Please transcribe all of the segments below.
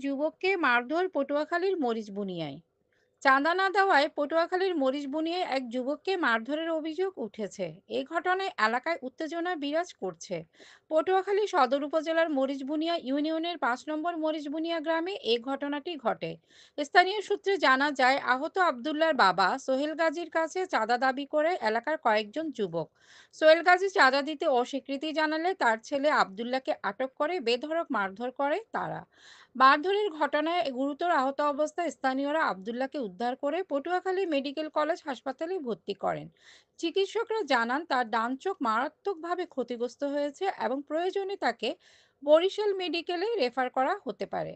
যুবককে মারধর পটুয়াখালীর মরিচবুনিয়ায়। চাঁদা না দেওয়ায় পটুয়াখালীর মরিচবুনিয়ায় এক যুবককে মারধরের অভিযোগ উঠেছে। এই ঘটনায় এলাকায় উত্তেজনা বিরাজ করছে। পটুয়াখালী সদর উপজেলার মরিচবুনিয়া ইউনিয়নের ৫ নম্বর মরিচবুনিয়া গ্রামে এই ঘটনাটি ঘটে। স্থানীয় সূত্রে জানা যায়, আহত আবদুল্লার বাবা সোহেল গাজীর কাছে চাঁদা দাবি করে এলাকার কয়েকজন যুবক। সোহেল গাজী চাঁদা দিতে অস্বীকৃতি জানালে তার ছেলে আবদুল্লাহকে আটক করে বেধড়ক মারধর করে তারা। মারধরের ঘটনায় গুরুতর আহত অবস্থায় স্থানীয়রা আবদুল্লাহকে উদ্ধার করে পটুয়াখালী মেডিকেল কলেজ হাসপাতালে ভর্তি করেন। চিকিৎসকরা জানান তার ডান চোখ মারাত্মকভাবে ক্ষতিগ্রস্ত হয়েছে এবং প্রয়োজনে তাকে বরিশাল মেডিকেলে রেফার করা হতে পারে।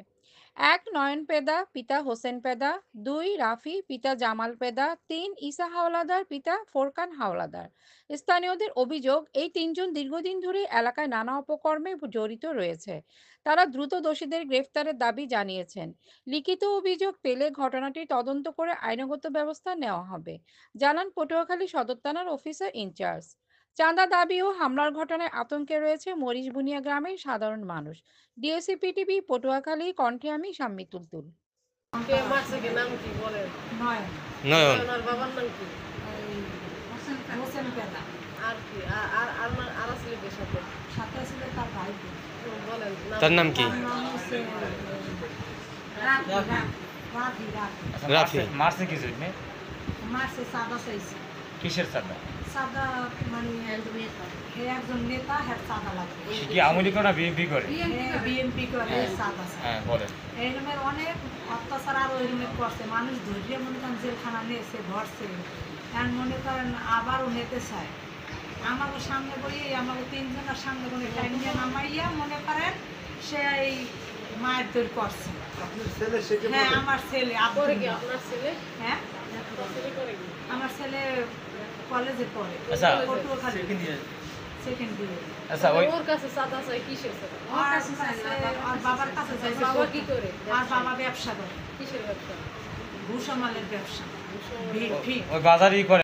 ১ নয়ন পেদা পিতা হোসেন পেদা, ২ রাফি পিতা জামাল পেদা, ৩ ঈসা হাওলাদার পিতা ফোরকান হাওলাদার। স্থানীয়দের অভিযোগ, এই তিনজন দীর্ঘদিন ধরে এলাকায় নানা অপকর্মে জড়িত রয়েছে। তারা দ্রুত দোষীদের গ্রেফতারের দাবি জানিয়েছেন। লিখিত অভিযোগ পেলে ঘটনাটি তদন্ত করে আইনগত ব্যবস্থা নেওয়া হবে, জানান পটুয়াখালী সদর থানার অফিসার ইনচার্জ। চাঁদা দাবি ও হামলার ঘটনায় আতঙ্কে রয়েছে মরিচবুনিয়া গ্রামের সাধারণ মানুষ। ডিএসসিপিটিভি পটুয়াখালী, কণ্ঠে আমি শাম্মী তুলতুল। কে মারছে কে নাম কি বলেন? নয়ন। নয়ন। ওনার বাবার নাম কি? এই হোসেন পেদা। আর কি আর আসলে কে সাথে? সাথে ছিল তার ভাই বোন। বলেন তার নাম কি? তার নাম হচ্ছে রাফি। রাফি। মারছে কি জন্য? মারছে চাঁদা চাইছে। কিসের চাঁদা? চাঁদা মানে হে একজন নেতা, হ্যাঁ চাঁদা লাগবে। সে কি আওয়ামী লীগ না বিএনপি করে? বিএনপি করে চাঁদা চায়। হ্যাঁ বলেন। এই রকমের অনেক অত্যাচার আর ওই রকমের করছে। মানুষ ধৈর্য মনে করেন জেলখানা নিয়েছে, ধরছে। আর মনে করেন আবারও নিতে চায়। আমাকে সামনে বইয়ে আমাকে তিনজনের সামনে কোনো টাইম নিয়ে নামাইয়া মনে করেন সে এই মায়ের দৌড় করছে। হ্যাঁ আমার ছেলে করে কি আপনার ছেলে? হ্যাঁ আপনার ছেলে করে কি? আমার ছেলে কলেজে পড়ে। আচ্ছা পটুয়াখালী সেকেন্ড ইয়ার। আচ্ছা ওই ওর কাছে চাঁদা চাই কিসের চাঁদা? আর বাবার কাছে যাইছে। বাবা কি করে? আর বাবা ব্যবসা করে, কিসের ব্যবসা? ভূষমালের ব্যবসা। ওই বাজারই করে।